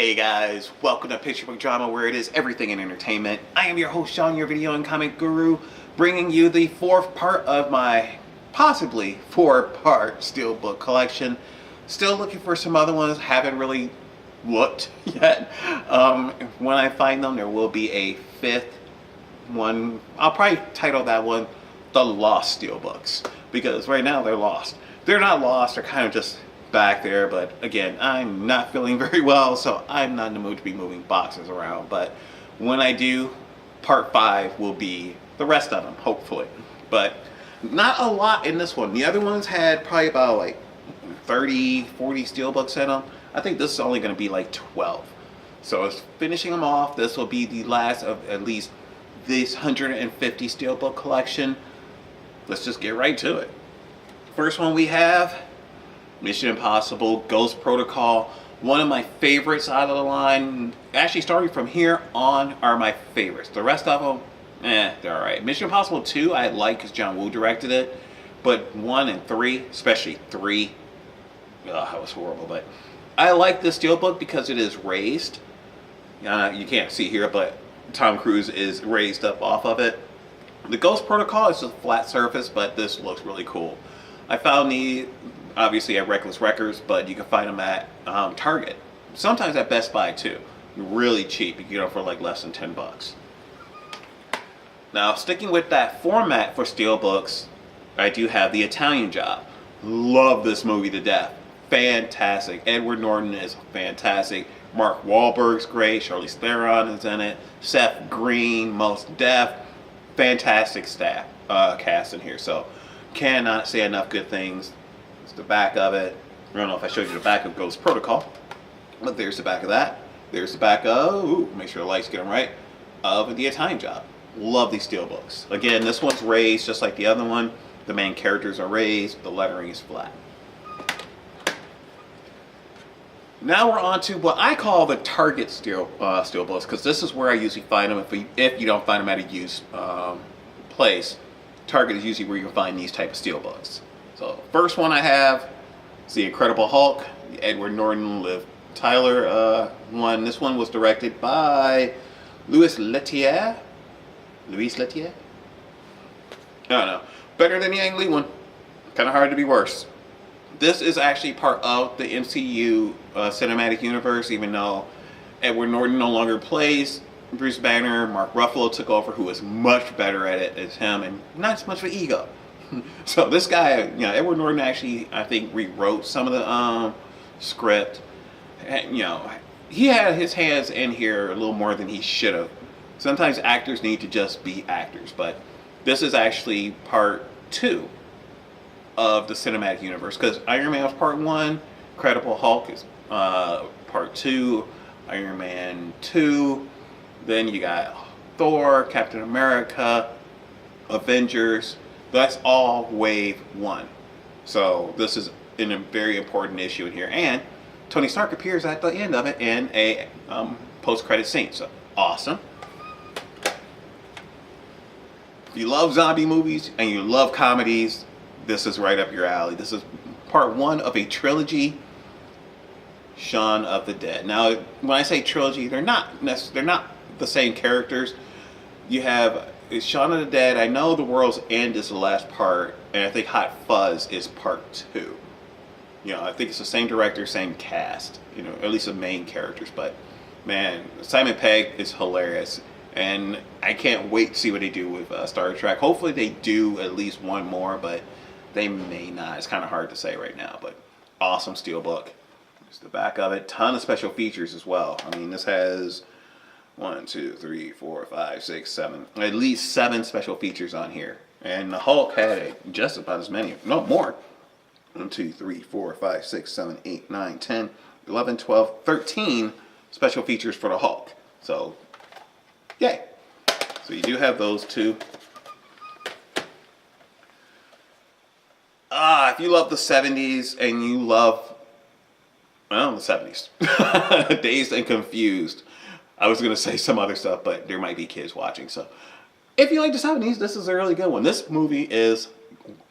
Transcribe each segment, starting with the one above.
Hey guys, welcome to Picture Book Drama, where it is everything in entertainment. I am your host, Sean, your video and comic guru, bringing you the fourth part of my possibly four-part Steelbook collection. Still looking for some other ones, haven't really looked yet. When I find them, there will be a fifth one. I'll probably title that one The Lost Steelbooks, because right now they're lost. They're not lost, they're kind of just back there, but again, I'm not feeling very well, so I'm not in the mood to be moving boxes around. But when I do, part 5 will be the rest of them, hopefully. But not a lot in this one. The other ones had probably about like 30, 40 steelbooks in them. I think this is only going to be like 12. So it's finishing them off. This will be the last of at least this 150 steelbook collection. Let's just get right to it. First one we have Mission Impossible Ghost Protocol. One of my favorites out of the line. Actually, starting from here on, are my favorites. The rest of them, they're alright. Mission Impossible 2 I like because John Woo directed it, but 1 and 3, especially 3, that was horrible. But I like this steelbook because it is raised. You can't see here, but Tom Cruise is raised up off of it. The Ghost Protocol is just a flat surface, but this looks really cool. I found the obviously at Reckless Records, but you can find them at Target. Sometimes at Best Buy too. Really cheap. You can get them for like less than 10 bucks. Now, sticking with that format for steelbooks, I do have The Italian Job. Love this movie to death. Fantastic. Edward Norton is fantastic. Mark Wahlberg's great. Charlize Theron is in it. Seth Green, Mos Def. Fantastic staff cast in here. So cannot say enough good things. It's the back of it. I don't know if I showed you the back of Ghost Protocol, but there's the back of that. There's the back of, make sure the lights get them right, of The Italian Job. Love these steelbooks. Again, this one's raised just like the other one. The main characters are raised. The lettering is flat. Now we're on to what I call the Target steelbooks, because this is where I usually find them. If you don't find them at a used place, Target is usually where you can find these type of steelbooks. So first one I have is The Incredible Hulk, the Edward Norton, Liv Tyler one. This one was directed by Louis Leterrier. I don't know. Better than the Ang Lee one. Kind of hard to be worse. This is actually part of the MCU cinematic universe, even though Edward Norton no longer plays Bruce Banner. Mark Ruffalo took over, who is much better at it as him, and not as much of an ego. So this guy, Edward Norton actually, I think, rewrote some of the script. And, he had his hands in here a little more than he should have. Sometimes actors need to just be actors, but this is actually part 2 of the cinematic universe, because Iron Man was part 1, Incredible Hulk is part 2, Iron Man 2, then you got Thor, Captain America, Avengers. That's all wave 1. So this is a very important issue in here, and Tony Stark appears at the end of it in a post-credit scene. So awesome. If you love zombie movies and you love comedies, this is right up your alley. This is part 1 of a trilogy, Shaun of the Dead. Now, when I say trilogy, they're not the same characters. You have Shaun of the Dead. I know The World's End is the last part, and I think Hot Fuzz is part 2. I think it's the same director, same cast, at least the main characters. But man, Simon Pegg is hilarious, and I can't wait to see what they do with Star Trek. Hopefully they do at least one more, but they may not. It's kind of hard to say right now, but awesome steelbook. There's the back of it. Ton of special features as well. I mean, this has 1, 2, 3, 4, 5, 6, 7. At least 7 special features on here. And the Hulk had just about as many, no more. 1, 2, 3, 4, 5, 6, 7, 8, 9, 10, 11, 12, 13 special features for the Hulk. So, yay. So you do have those 2. If you love the 70s and you love, well, the 70s. Dazed and Confused. I was going to say some other stuff, but there might be kids watching. So if you like the 70s, this is a really good one. This movie is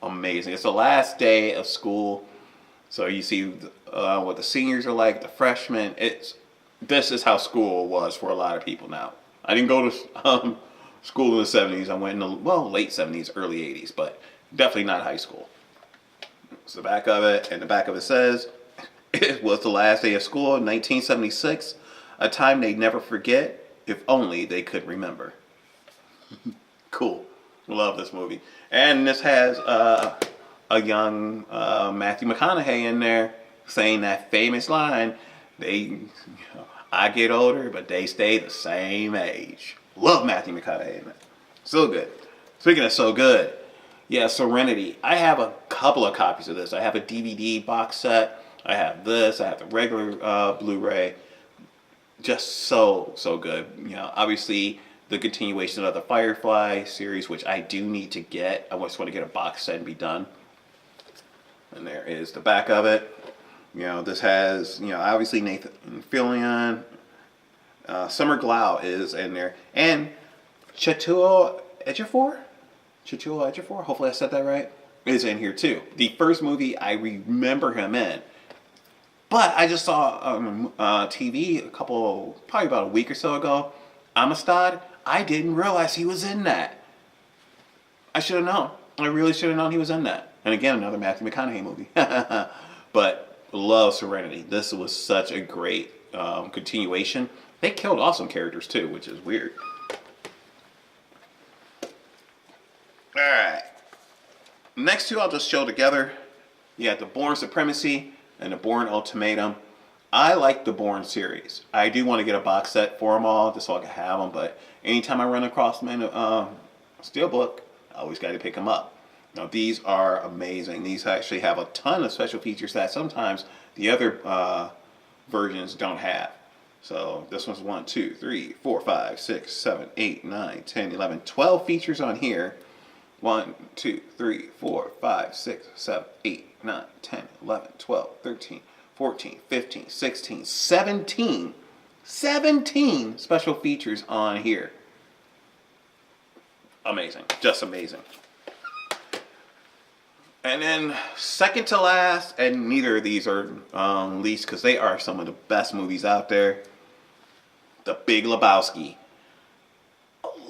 amazing. It's the last day of school. So you see what the seniors are like, the freshmen. It's this is how school was for a lot of people now. I didn't go to school in the 70s. I went in the, well, late 70s, early 80s, but definitely not high school. It's the back of it, and the back of it says, it was the last day of school in 1976, a time they'd never forget, if only they could remember. Cool. Love this movie. And this has a young Matthew McConaughey in there saying that famous line, I get older, but they stay the same age. Love Matthew McConaughey in it. So good. Speaking of so good, yeah, Serenity. I have a couple of copies of this. I have a DVD box set. I have this. I have the regular Blu-ray. Just so good. You know, obviously the continuation of the Firefly series, which I do need to get. I just want to get a box set and be done. And there is the back of it. You know, this has, you know, obviously Nathan Fillion. Summer Glau is in there. And Chiwetel Ejiofor? Hopefully I said that right. Is in here too. The first movie I remember him in. But I just saw TV probably about a week or so ago. Amistad. I didn't realize he was in that. I should have known. I really should have known he was in that. And again, another Matthew McConaughey movie. But love Serenity. This was such a great continuation. They killed awesome characters too, which is weird. Alright. Next two I'll just show together. You got the Bourne Supremacy and the Bourne Ultimatum. I like the Bourne series. I do want to get a box set for them all just so I can have them, but anytime I run across them in a Steelbook, I always got to pick them up. Now these are amazing. These actually have a ton of special features that sometimes the other versions don't have. So this one's 1, 2, 3, 4, 5, 6, 7, 8, 9, 10, 11, 12 features on here. 1, 2, 3, 4, 5, 6, 7, 8, 9, 10, 11, 12, 13, 14, 15, 16, 17 special features on here. Amazing. Just amazing. And then second to last, and neither of these are least because they are some of the best movies out there, The Big Lebowski.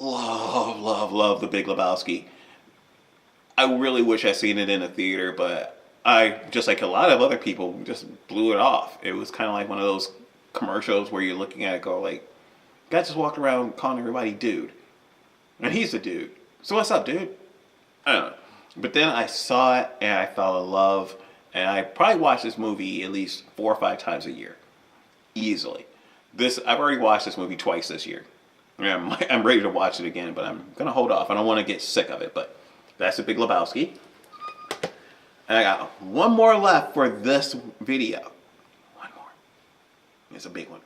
Love The Big Lebowski. I really wish I'd seen it in a theater, but I, just like a lot of other people, just blew it off. It was kind of like one of those commercials where you're looking at it go like, guy just walked around calling everybody dude. And he's a dude. So what's up, dude? I don't know. But then I saw it and I fell in love. And I probably watch this movie at least 4 or 5 times a year. Easily. I've already watched this movie twice this year. I'm ready to watch it again, but I'm going to hold off. I don't want to get sick of it, but that's The Big Lebowski. And I got one more left for this video. One more. It's a big one.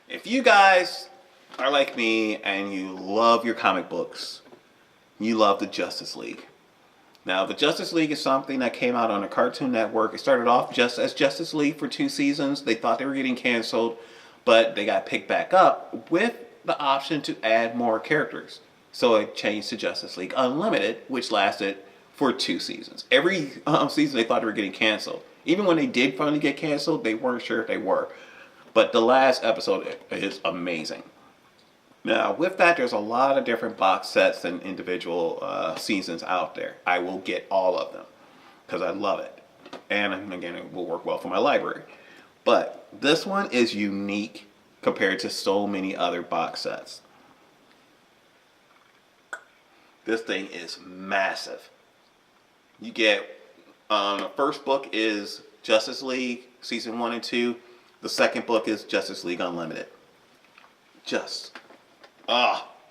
If you guys are like me and you love your comic books, you love the Justice League. Now, the Justice League is something that came out on a Cartoon Network. It started off just as Justice League for 2 seasons. They thought they were getting canceled, but they got picked back up with the option to add more characters. So it changed to Justice League Unlimited, which lasted for 2 seasons. Every season they thought they were getting canceled. Even when they did finally get canceled, they weren't sure if they were. But the last episode is amazing. Now, with that, there's a lot of different box sets and individual seasons out there. I will get all of them because I love it. And again, it will work well for my library. But this one is unique compared to so many other box sets. This thing is massive. You get, the first book is Justice League Season 1 and 2. The second book is Justice League Unlimited.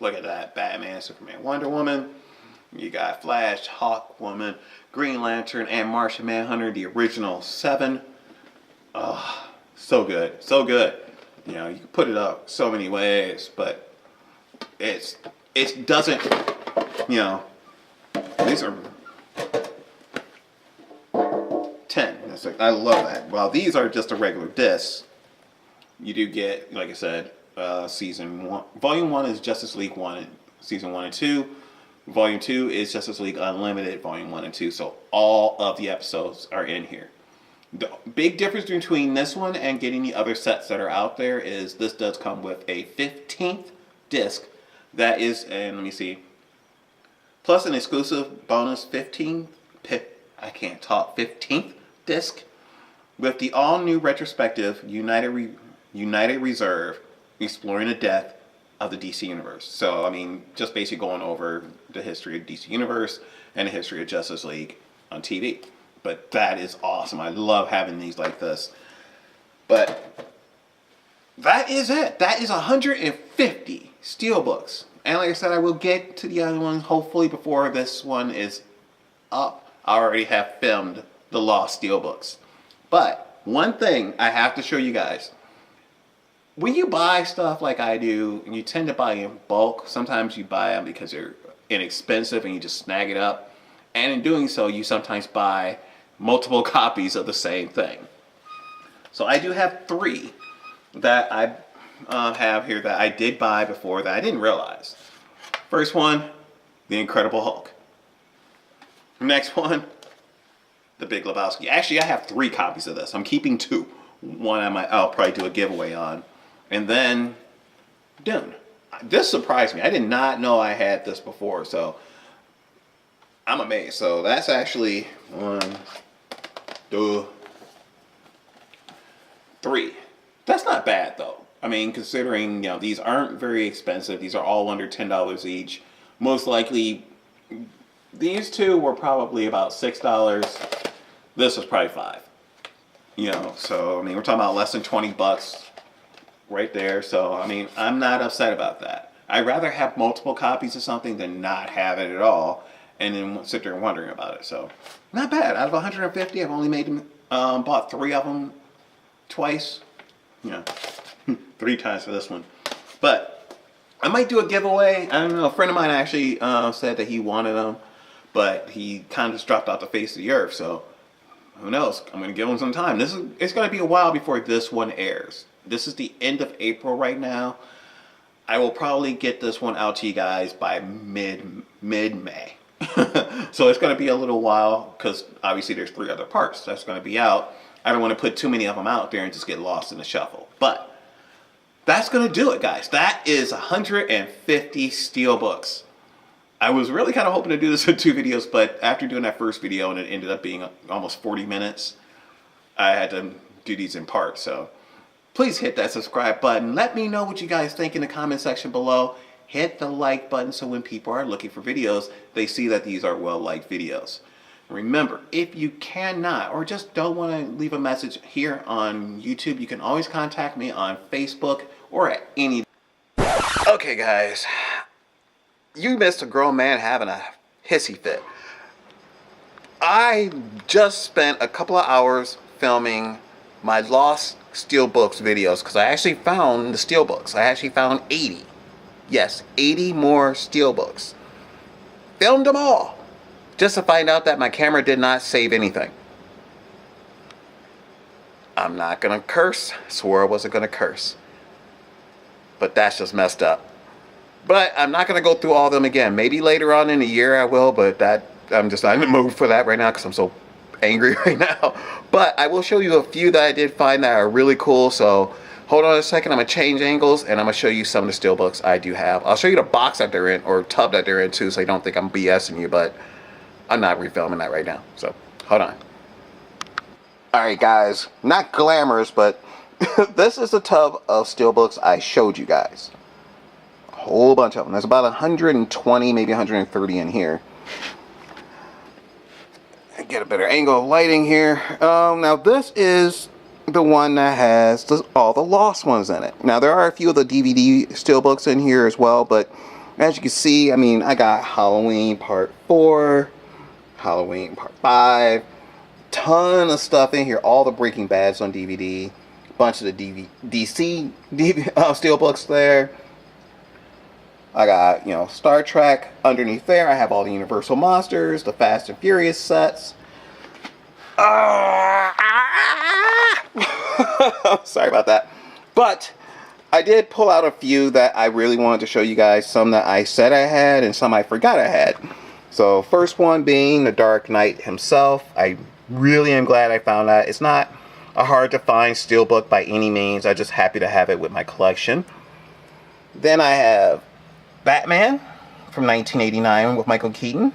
Look at that. Batman, Superman, Wonder Woman. You got Flash, Hawkwoman, Green Lantern, and Martian Manhunter, the original 7. So good. So good. You know, you can put it up so many ways, but it doesn't, you know, these are 10. I love that. While these are just a regular disc, you do get, like I said, Season 1. Volume 1 is Justice League 1, Season 1 and 2. Volume 2 is Justice League Unlimited, Volume 1 and 2. So all of the episodes are in here. The big difference between this one and getting the other sets that are out there is this does come with a 15th disc that is, and let me see, plus an exclusive bonus 15th disc with the all-new retrospective United Reserve exploring the death of the DC Universe. So, I mean, just basically going over the history of DC Universe and the history of Justice League on TV. But that is awesome. I love having these like this. But that is it. That is 150 Steelbooks. And like I said, I will get to the other ones hopefully before this one is up. I already have filmed the lost Steelbooks. But one thing I have to show you guys. When you buy stuff like I do, and you tend to buy in bulk, sometimes you buy them because they're inexpensive and you just snag it up. And in doing so, you sometimes buy multiple copies of the same thing. So I do have 3 that I have here that I did buy before that I didn't realize. First one, The Incredible Hulk. Next one, The Big Lebowski. Actually, I have 3 copies of this. I'm keeping 2. One I'll probably do a giveaway on. And then Dune. This surprised me. I did not know I had this before, so I'm amazed. So that's actually 1, 2, 3. That's not bad though. I mean, considering, you know, these aren't very expensive. These are all under $10 each. Most likely, these 2 were probably about $6. This was probably $5. You know, so I mean, we're talking about less than 20 bucks right there. So I mean, I'm not upset about that. I'd rather have multiple copies of something than not have it at all and then sit there wondering about it. So not bad. Out of 150, I've only made them, bought 3 of them twice. You know, 3 times for this one. But I might do a giveaway. I don't know. A friend of mine actually said that he wanted them, but he kind of just dropped off the face of the earth. So who knows? I'm going to give him some time. It's going to be a while before this one airs. This is the end of April right now. I will probably get this one out to you guys by mid-May. So it's going to be a little while because obviously there's 3 other parts that's going to be out. I don't want to put too many of them out there and just get lost in the shuffle. But that's going to do it, guys. That is 150 Steelbooks. I was really kind of hoping to do this in 2 videos, but after doing that first video and it ended up being almost 40 minutes, I had to do these in parts. So please hit that subscribe button. Let me know what you guys think in the comment section below. Hit the like button so when people are looking for videos, they see that these are well-liked videos. Remember, if you cannot or just don't want to leave a message here on YouTube, you can always contact me on Facebook or at any... Okay, guys. You missed a grown man having a hissy fit. I just spent a couple of hours filming my lost Steelbooks videos because I actually found the Steelbooks. I actually found 80. Yes, 80 more Steelbooks. Filmed them all. Just to find out that my camera did not save anything. I'm not going to curse. Swore I wasn't going to curse. But that's just messed up. But I'm not going to go through all of them again. Maybe later on in the year I will, but I'm just not in the mood for that right now because I'm so angry right now. But I will show you a few that I did find that are really cool. So hold on a second. I'm going to change angles and I'm going to show you some of the Steelbooks I do have. I'll show you the box that they're in or tub that they're in too, so you don't think I'm BSing you, but I'm not refilming that right now. So hold on. Alright guys, not glamorous, but this is the tub of Steelbooks I showed you guys. A whole bunch of them. There's about 120, maybe 130 in here. Get a better angle of lighting here. Now this is the one that has all the lost ones in it. Now there are a few of the DVD Steelbooks in here as well, but as you can see, I mean, I got Halloween Part 4, Halloween Part 5, ton of stuff in here, all the Breaking Bads on DVD, bunch of the DC Steelbooks there. I got, you know, Star Trek underneath there. I have all the Universal Monsters, the Fast and Furious sets. Sorry about that. But I did pull out a few that I really wanted to show you guys. Some that I said I had and some I forgot I had. So first one being the Dark Knight himself. I Really am glad I found that. It's not a hard to find Steelbook by any means. I'm just happy to have it with my collection. Then I have Batman from 1989 with Michael Keaton.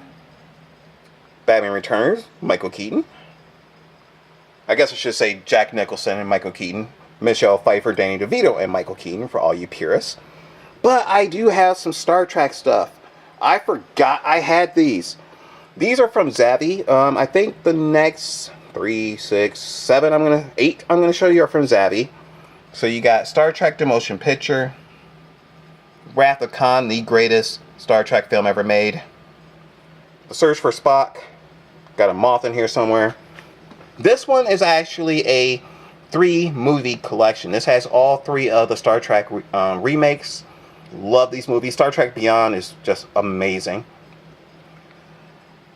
Batman Returns, Michael Keaton. I guess I should say Jack Nicholson and Michael Keaton. Michelle Pfeiffer, Danny DeVito, and Michael Keaton for all you purists. But I do have some Star Trek stuff. I forgot I had these. These are from Zavvi. I think the next 3, 6, 7, 8 I'm gonna show you are from Zavvi. So you got Star Trek: The Motion Picture, Wrath of Khan, the greatest Star Trek film ever made, The Search for Spock. Got a moth in here somewhere. This one is actually a 3-movie collection. This has all 3 of the Star Trek remakes. Love these movies. Star Trek Beyond is just amazing.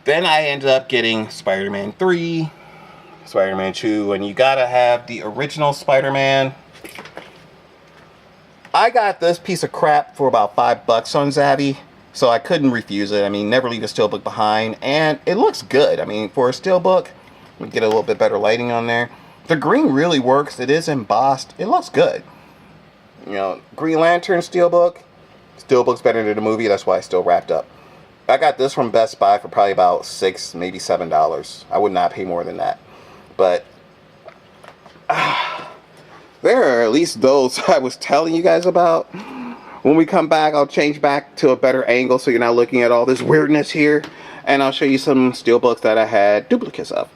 Then I ended up getting Spider-Man 3, Spider-Man 2, and you gotta have the original Spider-Man. I got this piece of crap for about $5 on Zavvi, so I couldn't refuse it. I mean, never leave a Steelbook behind, and it looks good. I mean, for a Steelbook, we get a little bit better lighting on there. The green really works. It is embossed. It looks good. You know, Green Lantern Steelbook. Steelbook's better than the movie. That's why it's still wrapped up. I got this from Best Buy for probably about $6, maybe $7. I would not pay more than that. But there are at least those I was telling you guys about. When we come back, I'll change back to a better angle so you're not looking at all this weirdness here. And I'll show you some Steelbooks that I had duplicates of.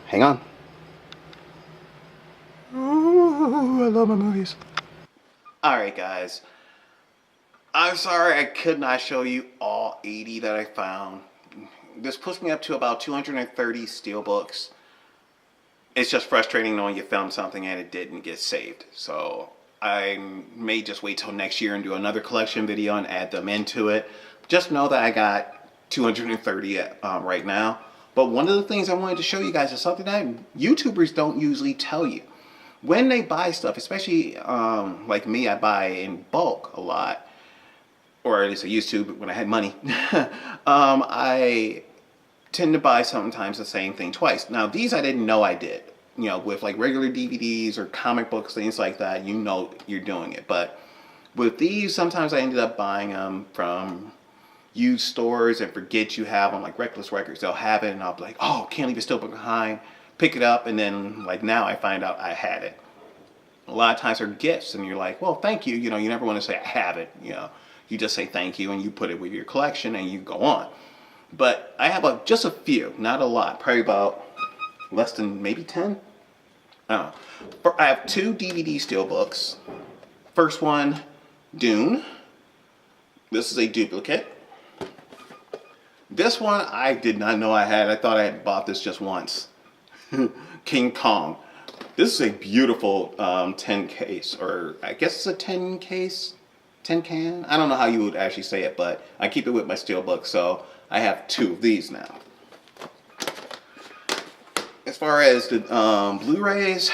Hang on. Ooh, I love my movies. Alright guys. I'm sorry I could not show you all 80 that I found. This puts me up to about 230 Steelbooks. It's just frustrating knowing you filmed something and it didn't get saved. So I may just wait till next year and do another collection video and add them into it. Just know that I got 230 right now. But one of the things I wanted to show you guys is something that YouTubers don't usually tell you. When they buy stuff, especially like me, I buy in bulk a lot. Or at least I used to when I had money. I tend to buy sometimes the same thing twice. Now these I didn't know I did. You know, with like regular DVDs or comic books, things like that, you know you're doing it. But with these, sometimes I ended up buying them from used stores and forget you have them, like Reckless Records. They'll have it and I'll be like, oh, can't leave a Steelbook behind. Pick it up, and then like now I find out I had it. A lot of times they're gifts and you're like, well, thank you. You know, you never want to say I have it, you know. You just say thank you and you put it with your collection and you go on. But I have just a few, not a lot, probably about less than maybe 10. I don't know. I have 2 DVD Steelbooks. First one, Dune. This is a duplicate. This one I did not know I had. I thought I had bought this just once. King Kong. This is a beautiful 10 case, or I guess it's a 10 case. Tin can? I don't know how you would actually say it, but I keep it with my Steelbook, so I have 2 of these now. As far as the Blu-rays,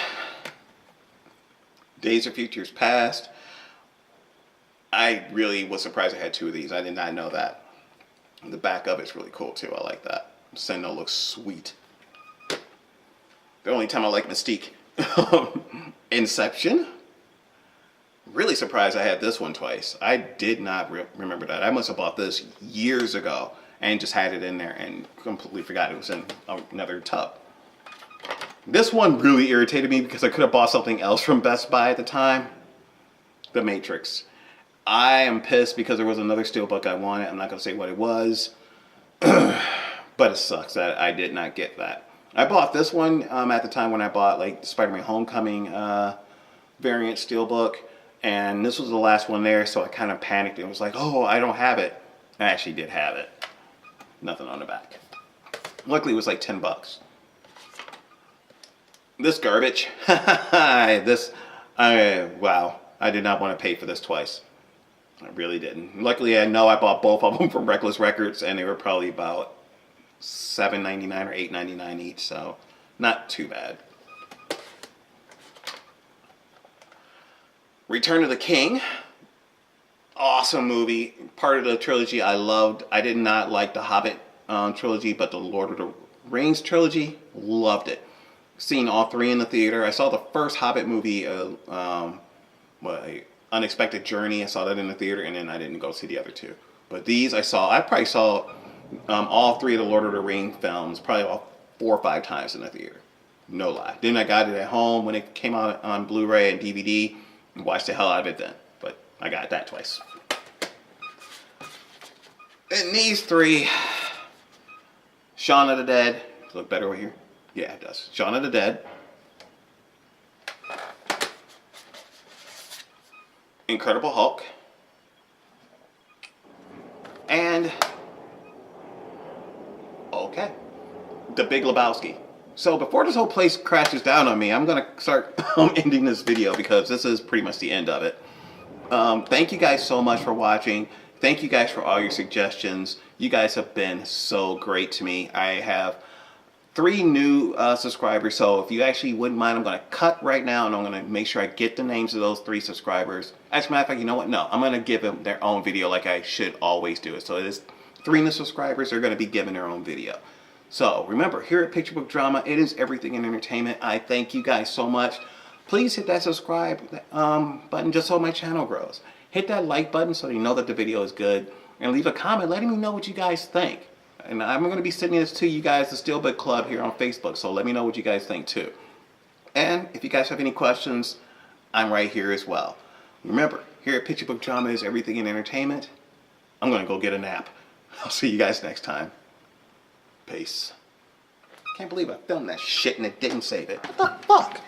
Days of Futures Past, I really was surprised I had 2 of these. I did not know that. The back of it's really cool too. I like that. Sentinel looks sweet. The only time I like Mystique. Inception. Really surprised I had this one twice. I did not remember that. I must have bought this years ago and just had it in there and completely forgot it was in another tub. This one really irritated me because I could have bought something else from Best Buy at the time. The Matrix. I am pissed because there was another Steelbook I wanted. I'm not going to say what it was. But it sucks that I did not get that. I bought this one at the time when I bought like Spider-Man Homecoming variant Steelbook. And this was the last one there, so I kind of panicked and was like, oh, I don't have it. I actually did have it. Nothing on the back. Luckily, it was like $10. This garbage. Wow. I did not want to pay for this twice. I really didn't. Luckily, I know I bought both of them from Reckless Records, and they were probably about $7.99 or $8.99 each, so not too bad. Return of the King. Awesome movie. Part of the trilogy I loved. I did not like the Hobbit trilogy, but the Lord of the Rings trilogy, loved it. Seen all 3 in the theater. I saw the first Hobbit movie, Unexpected Journey. I saw that in the theater, and then I didn't go see the other 2. But these I probably saw all 3 of the Lord of the Rings films probably all 4 or 5 times in the theater. No lie. Then I got it at home when it came out on Blu-ray and DVD and watched the hell out of it then. But I got that twice. And these 3, Shaun of the Dead. Does it look better over here? Yeah, it does. Shaun of the Dead. Incredible Hulk. And okay, The Big Lebowski. So before this whole place crashes down on me, I'm gonna start ending this video because this is pretty much the end of it. Thank you guys so much for watching. Thank you guys for all your suggestions. You guys have been so great to me. I have 3 new subscribers, so if you actually wouldn't mind, I'm going to cut right now and I'm going to make sure I get the names of those 3 subscribers. As a matter of fact, you know what? No, I'm going to give them their own video like I should always do it. So it is 3 new subscribers. They're going to be given their own video. So remember, here at Picture Book Drama, it is everything in entertainment. I thank you guys so much. Please hit that subscribe button just so my channel grows. Hit that like button so you know that the video is good. And leave a comment letting me know what you guys think. And I'm going to be sending this to you guys, the Steelbook Club here on Facebook. So let me know what you guys think too. And if you guys have any questions, I'm right here as well. Remember, here at Picture Book Drama is everything in entertainment. I'm going to go get a nap. I'll see you guys next time. Peace. Can't believe I filmed that shit and it didn't save it. What the fuck?